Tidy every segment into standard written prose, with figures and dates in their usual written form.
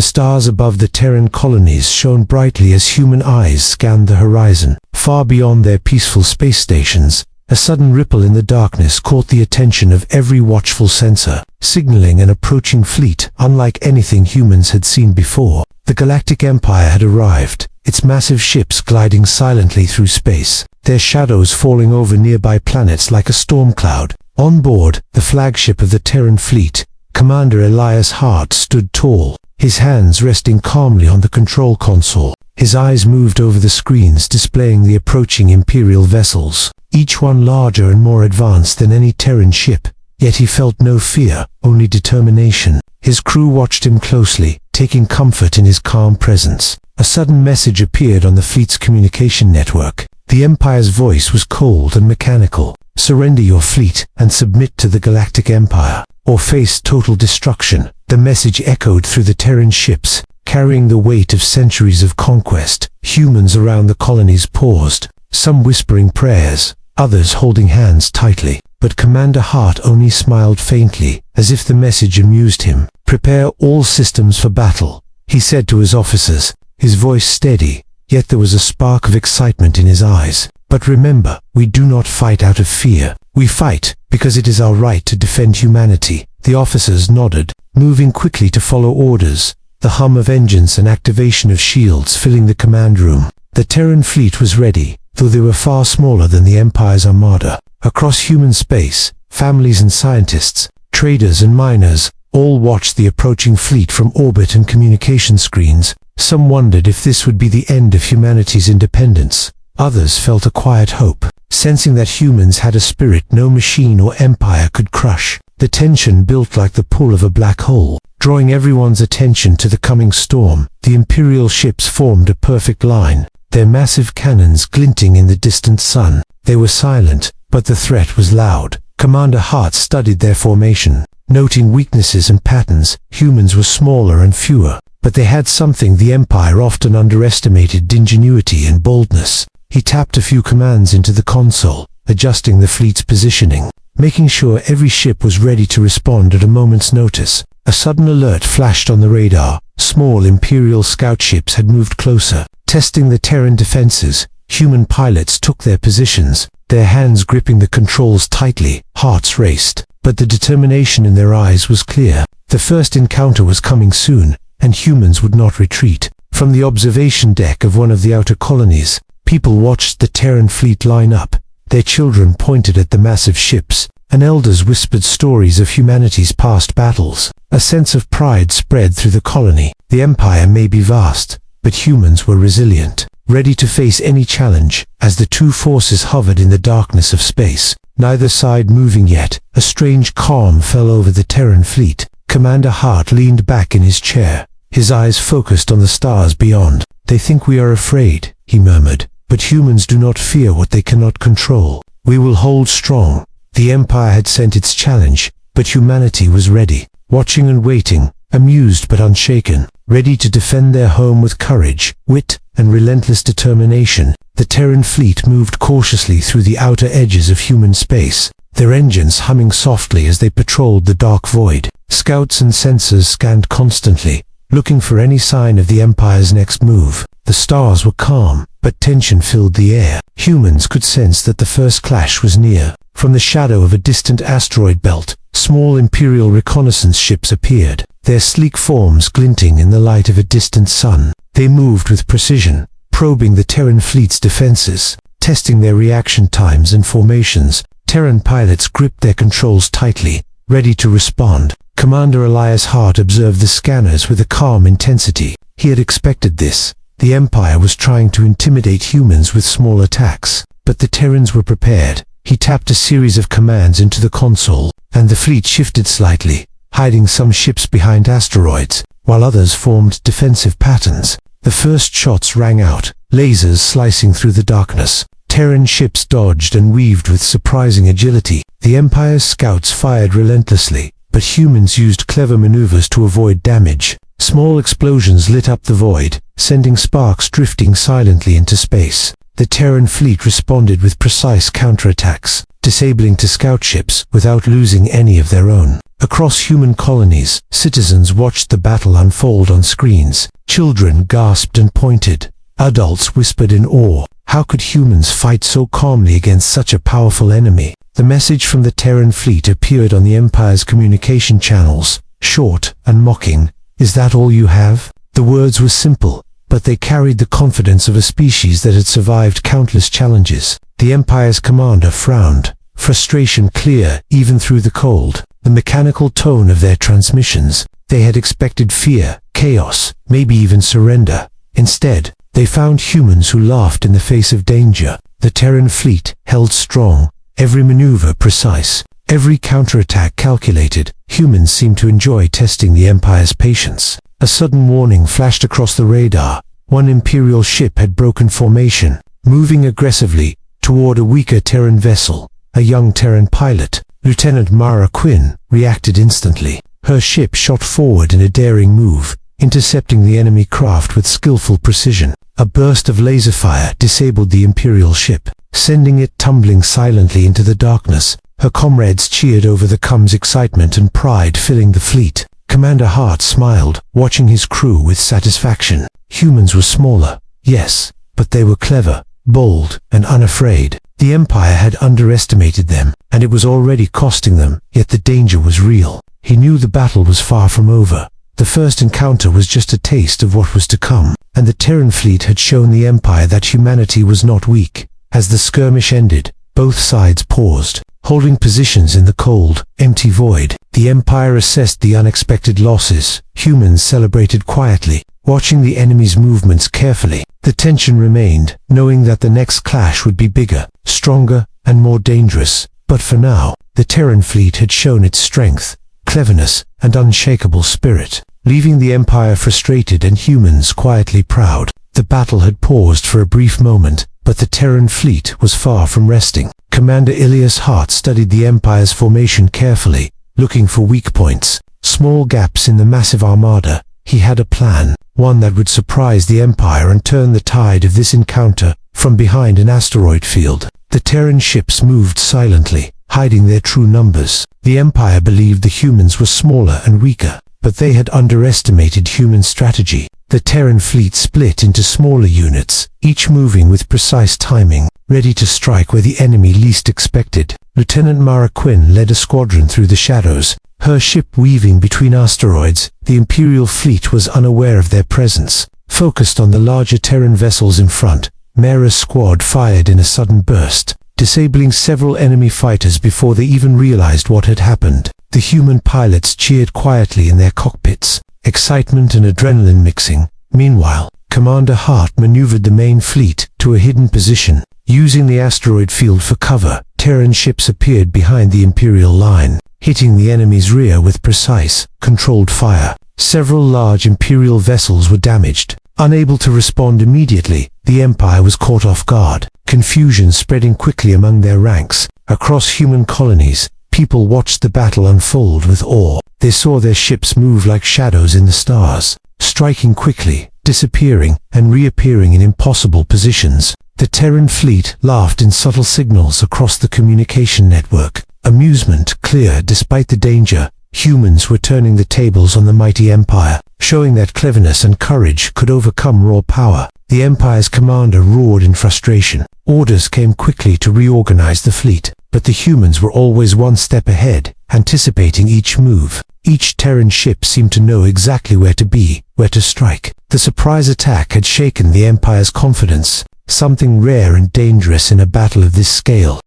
The stars above the Terran colonies shone brightly as human eyes scanned the horizon. Far beyond their peaceful space stations, a sudden ripple in the darkness caught the attention of every watchful sensor, signaling an approaching fleet unlike anything humans had seen before. The Galactic Empire had arrived, its massive ships gliding silently through space, their shadows falling over nearby planets like a storm cloud. On board, the flagship of the Terran Fleet, Commander Elias Hart stood tall, his hands resting calmly on the control console. His eyes moved over the screens displaying the approaching Imperial vessels, each one larger and more advanced than any Terran ship, yet he felt no fear, only determination. His crew watched him closely, taking comfort in his calm presence. A sudden message appeared on the fleet's communication network. The Empire's voice was cold and mechanical. "Surrender your fleet and submit to the Galactic Empire, or face total destruction." The message echoed through the Terran ships, carrying the weight of centuries of conquest. Humans around the colonies paused, some whispering prayers, others holding hands tightly. But Commander Hart only smiled faintly, as if the message amused him. "Prepare all systems for battle," he said to his officers, his voice steady, yet there was a spark of excitement in his eyes. "But remember, we do not fight out of fear. We fight because it is our right to defend humanity." The officers nodded, moving quickly to follow orders, the hum of engines and activation of shields filling the command room. The Terran fleet was ready, though they were far smaller than the Empire's armada. Across human space, families and scientists, traders and miners, all watched the approaching fleet from orbit and communication screens. Some wondered if this would be the end of humanity's independence. Others felt a quiet hope, sensing that humans had a spirit no machine or empire could crush. The tension built like the pull of a black hole, drawing everyone's attention to the coming storm. The Imperial ships formed a perfect line, their massive cannons glinting in the distant sun. They were silent, but the threat was loud. Commander Hart studied their formation, noting weaknesses and patterns. Humans were smaller and fewer, but they had something the Empire often underestimated: ingenuity and boldness. He tapped a few commands into the console, adjusting the fleet's positioning, making sure every ship was ready to respond at a moment's notice. A sudden alert flashed on the radar. Small Imperial scout ships had moved closer, testing the Terran defenses. Human pilots took their positions, their hands gripping the controls tightly. Hearts raced, but the determination in their eyes was clear. The first encounter was coming soon, and humans would not retreat. From the observation deck of one of the outer colonies, people watched the Terran fleet line up. Their children pointed at the massive ships, and elders whispered stories of humanity's past battles. A sense of pride spread through the colony. The Empire may be vast, but humans were resilient, ready to face any challenge. As the two forces hovered in the darkness of space, neither side moving yet, a strange calm fell over the Terran fleet. Commander Hart leaned back in his chair, his eyes focused on the stars beyond. "They think we are afraid," he murmured, "but humans do not fear what they cannot control. We will hold strong." The Empire had sent its challenge, but humanity was ready, watching and waiting, amused but unshaken, ready to defend their home with courage, wit, and relentless determination. The Terran fleet moved cautiously through the outer edges of human space, their engines humming softly as they patrolled the dark void. Scouts and sensors scanned constantly, looking for any sign of the Empire's next move. The stars were calm, but tension filled the air. Humans could sense that the first clash was near. From the shadow of a distant asteroid belt, small Imperial reconnaissance ships appeared, their sleek forms glinting in the light of a distant sun. They moved with precision, probing the Terran fleet's defenses, testing their reaction times and formations. Terran pilots gripped their controls tightly, ready to respond. Commander Elias Hart observed the scanners with a calm intensity. He had expected this. The Empire was trying to intimidate humans with small attacks, but the Terrans were prepared. He tapped a series of commands into the console, and the fleet shifted slightly, hiding some ships behind asteroids, while others formed defensive patterns. The first shots rang out, lasers slicing through the darkness. Terran ships dodged and weaved with surprising agility. The Empire's scouts fired relentlessly, but humans used clever maneuvers to avoid damage. Small explosions lit up the void, sending sparks drifting silently into space. The Terran fleet responded with precise counterattacks, disabling to scout ships without losing any of their own. Across human colonies, citizens watched the battle unfold on screens. Children gasped and pointed. Adults whispered in awe. How could humans fight so calmly against such a powerful enemy? The message from the Terran fleet appeared on the Empire's communication channels, short and mocking. Is that all you have? The words were simple, but they carried the confidence of a species that had survived countless challenges. The Empire's commander frowned, frustration clear even through the cold. The mechanical tone of their transmissions. They had expected fear, chaos, maybe even surrender. Instead, they found humans who laughed in the face of danger. The Terran fleet held strong, every maneuver precise, every counterattack calculated. Humans seemed to enjoy testing the Empire's patience. A sudden warning flashed across the radar. One Imperial ship had broken formation, moving aggressively toward a weaker Terran vessel. A young Terran pilot, Lieutenant Mara Quinn, reacted instantly. Her ship shot forward in a daring move, intercepting the enemy craft with skillful precision. A burst of laser fire disabled the Imperial ship, sending it tumbling silently into the darkness. Her comrades cheered over the com's excitement and pride filling the fleet. Commander Hart smiled, watching his crew with satisfaction. Humans were smaller, yes, but they were clever, bold, and unafraid. The Empire had underestimated them, and it was already costing them, yet the danger was real. He knew the battle was far from over. The first encounter was just a taste of what was to come, and the Terran fleet had shown the Empire that humanity was not weak. As the skirmish ended, both sides paused, holding positions in the cold, empty void. The Empire assessed the unexpected losses. Humans celebrated quietly, watching the enemy's movements carefully. The tension remained, knowing that the next clash would be bigger, stronger, and more dangerous. But for now, the Terran fleet had shown its strength, cleverness, and unshakable spirit, leaving the Empire frustrated and humans quietly proud. The battle had paused for a brief moment, but the Terran fleet was far from resting. Commander Ilias Hart studied the Empire's formation carefully, looking for weak points, small gaps in the massive armada. He had a plan, one that would surprise the Empire and turn the tide of this encounter. From behind an asteroid field, the Terran ships moved silently, hiding their true numbers. The Empire believed the humans were smaller and weaker, but they had underestimated human strategy. The Terran fleet split into smaller units, each moving with precise timing, ready to strike where the enemy least expected. Lieutenant Mara Quinn led a squadron through the shadows, her ship weaving between asteroids. The Imperial fleet was unaware of their presence. Focused on the larger Terran vessels in front, Mara's squad fired in a sudden burst, disabling several enemy fighters before they even realized what had happened. The human pilots cheered quietly in their cockpits, excitement and adrenaline mixing. Meanwhile, Commander Hart maneuvered the main fleet to a hidden position. Using the asteroid field for cover, Terran ships appeared behind the Imperial line, hitting the enemy's rear with precise, controlled fire. Several large Imperial vessels were damaged. Unable to respond immediately, the Empire was caught off guard, confusion spreading quickly among their ranks. Across human colonies, people watched the battle unfold with awe. They saw their ships move like shadows in the stars, striking quickly, disappearing, and reappearing in impossible positions. The Terran fleet laughed in subtle signals across the communication network. Amusement clear despite the danger. Humans were turning the tables on the mighty Empire, showing that cleverness and courage could overcome raw power. The Empire's commander roared in frustration. Orders came quickly to reorganize the fleet, but the humans were always one step ahead, anticipating each move. Each Terran ship seemed to know exactly where to be, where to strike. The surprise attack had shaken the Empire's confidence, something rare and dangerous in a battle of this scale.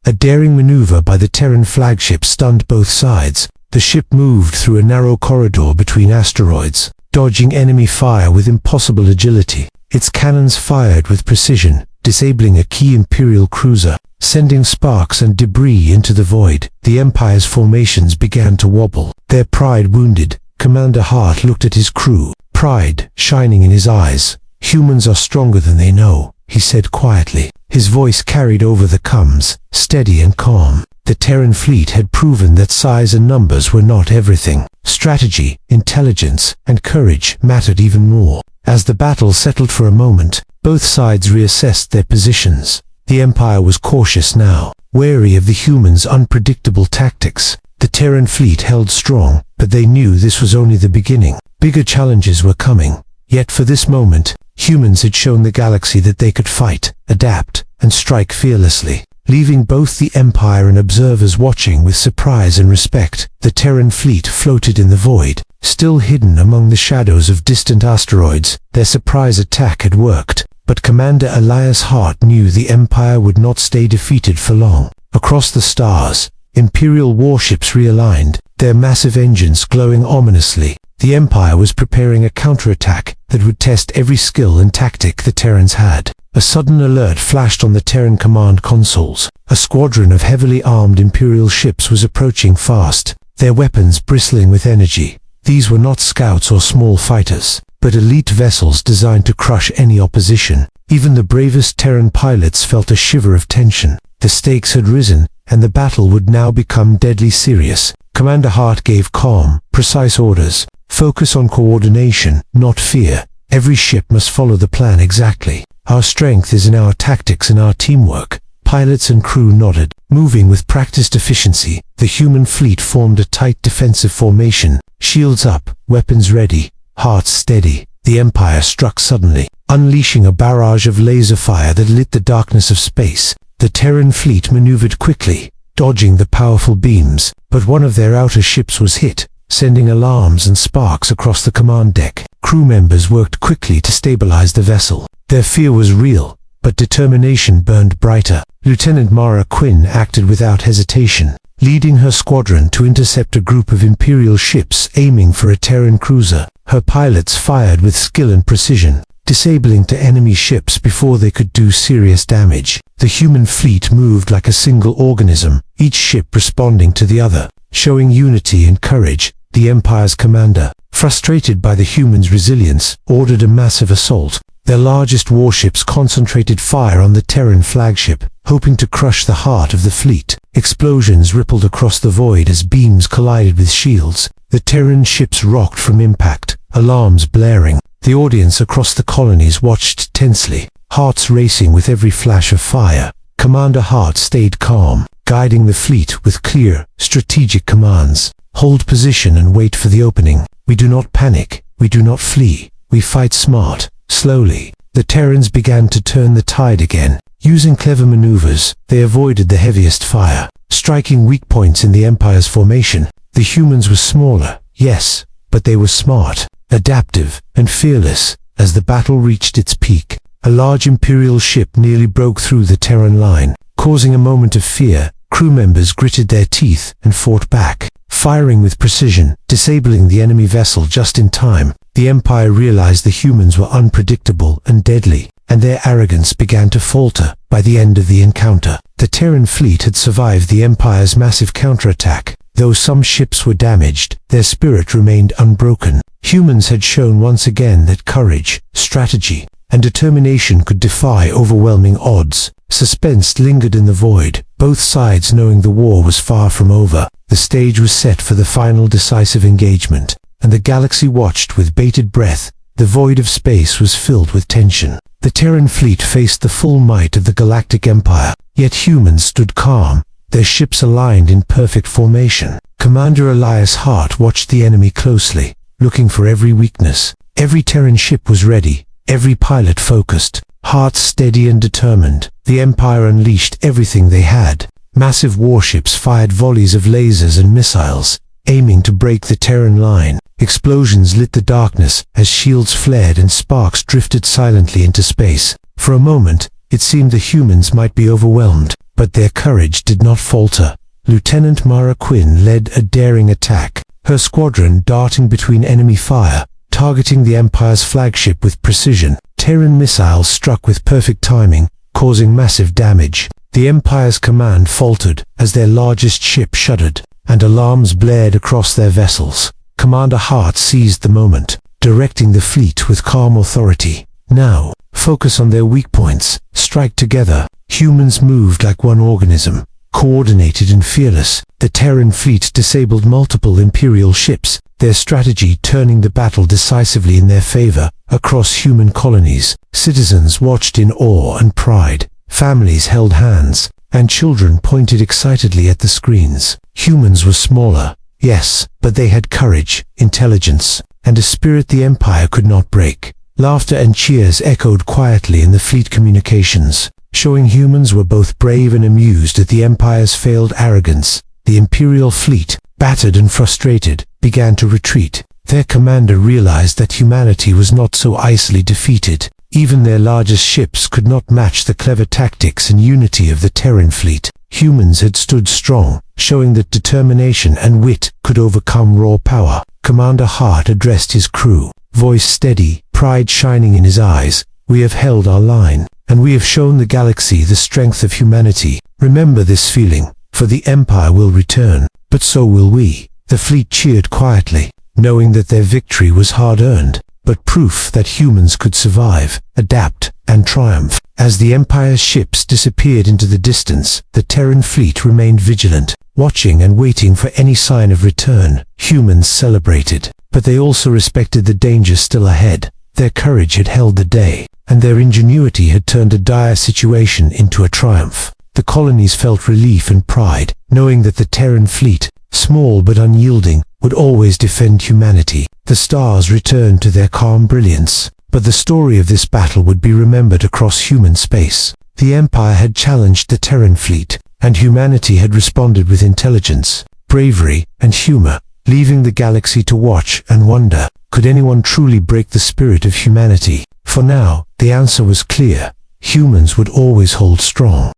A daring maneuver by the Terran flagship stunned both sides. The ship moved through a narrow corridor between asteroids, dodging enemy fire with impossible agility. Its cannons fired with precision, disabling a key Imperial cruiser, sending sparks and debris into the void. The Empire's formations began to wobble. Their pride wounded, Commander Hart looked at his crew, pride shining in his eyes. "Humans are stronger than they know," he said quietly. His voice carried over the comms, steady and calm. The Terran fleet had proven that size and numbers were not everything. Strategy, intelligence, and courage mattered even more. As the battle settled for a moment, both sides reassessed their positions. The Empire was cautious now, wary of the humans' unpredictable tactics. The Terran fleet held strong, but they knew this was only the beginning. Bigger challenges were coming. Yet for this moment, humans had shown the galaxy that they could fight, adapt, and strike fearlessly. Leaving both the Empire and observers watching with surprise and respect, the Terran fleet floated in the void. Still hidden among the shadows of distant asteroids, their surprise attack had worked. But Commander Elias Hart knew the Empire would not stay defeated for long. Across the stars, Imperial warships realigned, their massive engines glowing ominously. The Empire was preparing a counterattack that would test every skill and tactic the Terrans had. A sudden alert flashed on the Terran command consoles. A squadron of heavily armed Imperial ships was approaching fast, their weapons bristling with energy. These were not scouts or small fighters, but elite vessels designed to crush any opposition. Even the bravest Terran pilots felt a shiver of tension. The stakes had risen, and the battle would now become deadly serious. Commander Hart gave calm, precise orders. Focus on coordination, not fear. Every ship must follow the plan exactly. Our strength is in our tactics and our teamwork. Pilots and crew nodded. Moving with practiced efficiency, the human fleet formed a tight defensive formation. Shields up, weapons ready, hearts steady. The Empire struck suddenly, unleashing a barrage of laser fire that lit the darkness of space. The Terran fleet maneuvered quickly, dodging the powerful beams, but one of their outer ships was hit, sending alarms and sparks across the command deck. Crew members worked quickly to stabilize the vessel. Their fear was real, but determination burned brighter. Lieutenant Mara Quinn acted without hesitation, leading her squadron to intercept a group of Imperial ships aiming for a Terran cruiser. Her pilots fired with skill and precision, disabling the enemy ships before they could do serious damage. The human fleet moved like a single organism, each ship responding to the other, showing unity and courage. The Empire's commander, frustrated by the humans' resilience, ordered a massive assault. Their largest warships concentrated fire on the Terran flagship, hoping to crush the heart of the fleet. Explosions rippled across the void as beams collided with shields. The Terran ships rocked from impact, alarms blaring. The audience across the colonies watched tensely, hearts racing with every flash of fire. Commander Hart stayed calm, guiding the fleet with clear, strategic commands. Hold position and wait for the opening. We do not panic, we do not flee, we fight smart. Slowly, the Terrans began to turn the tide again. Using clever maneuvers, they avoided the heaviest fire, striking weak points in the Empire's formation. The humans were smaller, yes, but they were smart, adaptive, and fearless. As the battle reached its peak, a large Imperial ship nearly broke through the Terran line, causing a moment of fear. Crew members gritted their teeth and fought back, firing with precision, disabling the enemy vessel just in time. The Empire realized the humans were unpredictable and deadly, and their arrogance began to falter. By the end of the encounter, the Terran fleet had survived the Empire's massive counterattack. Though some ships were damaged, their spirit remained unbroken. Humans had shown once again that courage, strategy, and determination could defy overwhelming odds. Suspense lingered in the void, both sides knowing the war was far from over. The stage was set for the final decisive engagement, and the galaxy watched with bated breath. The void of space was filled with tension. The Terran fleet faced the full might of the Galactic Empire, yet humans stood calm, their ships aligned in perfect formation. Commander Elias Hart watched the enemy closely, looking for every weakness. Every Terran ship was ready, every pilot focused. Hart steady and determined, the Empire unleashed everything they had. Massive warships fired volleys of lasers and missiles, aiming to break the Terran line. Explosions lit the darkness as shields flared and sparks drifted silently into space. For a moment, it seemed the humans might be overwhelmed, but their courage did not falter. Lieutenant Mara Quinn led a daring attack, her squadron darting between enemy fire, targeting the Empire's flagship with precision. Terran missiles struck with perfect timing, causing massive damage. The Empire's command faltered as their largest ship shuddered, and alarms blared across their vessels. Commander Hart seized the moment, directing the fleet with calm authority. Now, focus on their weak points, strike together. Humans moved like one organism, coordinated and fearless. The Terran fleet disabled multiple Imperial ships, their strategy turning the battle decisively in their favor. Across human colonies, citizens watched in awe and pride. Families held hands, and children pointed excitedly at the screens. Humans were smaller, yes, but they had courage, intelligence, and a spirit the Empire could not break. Laughter and cheers echoed quietly in the fleet communications, showing humans were both brave and amused at the Empire's failed arrogance. The Imperial fleet, battered and frustrated, began to retreat. Their commander realized that humanity was not so easily defeated. Even their largest ships could not match the clever tactics and unity of the Terran fleet. Humans had stood strong, showing that determination and wit could overcome raw power. Commander Hart addressed his crew, voice steady, pride shining in his eyes. "We have held our line, and we have shown the galaxy the strength of humanity. Remember this feeling, for the Empire will return, but so will we." The fleet cheered quietly, knowing that their victory was hard-earned, but proof that humans could survive, adapt, and triumph. As the Empire's ships disappeared into the distance, the Terran fleet remained vigilant, watching and waiting for any sign of return. Humans celebrated, but they also respected the danger still ahead. Their courage had held the day, and their ingenuity had turned a dire situation into a triumph. The colonies felt relief and pride, knowing that the Terran fleet, small but unyielding, would always defend humanity. The stars returned to their calm brilliance, but the story of this battle would be remembered across human space. The Empire had challenged the Terran fleet, and humanity had responded with intelligence, bravery, and humor, leaving the galaxy to watch and wonder. Could anyone truly break the spirit of humanity? For now, the answer was clear. Humans would always hold strong.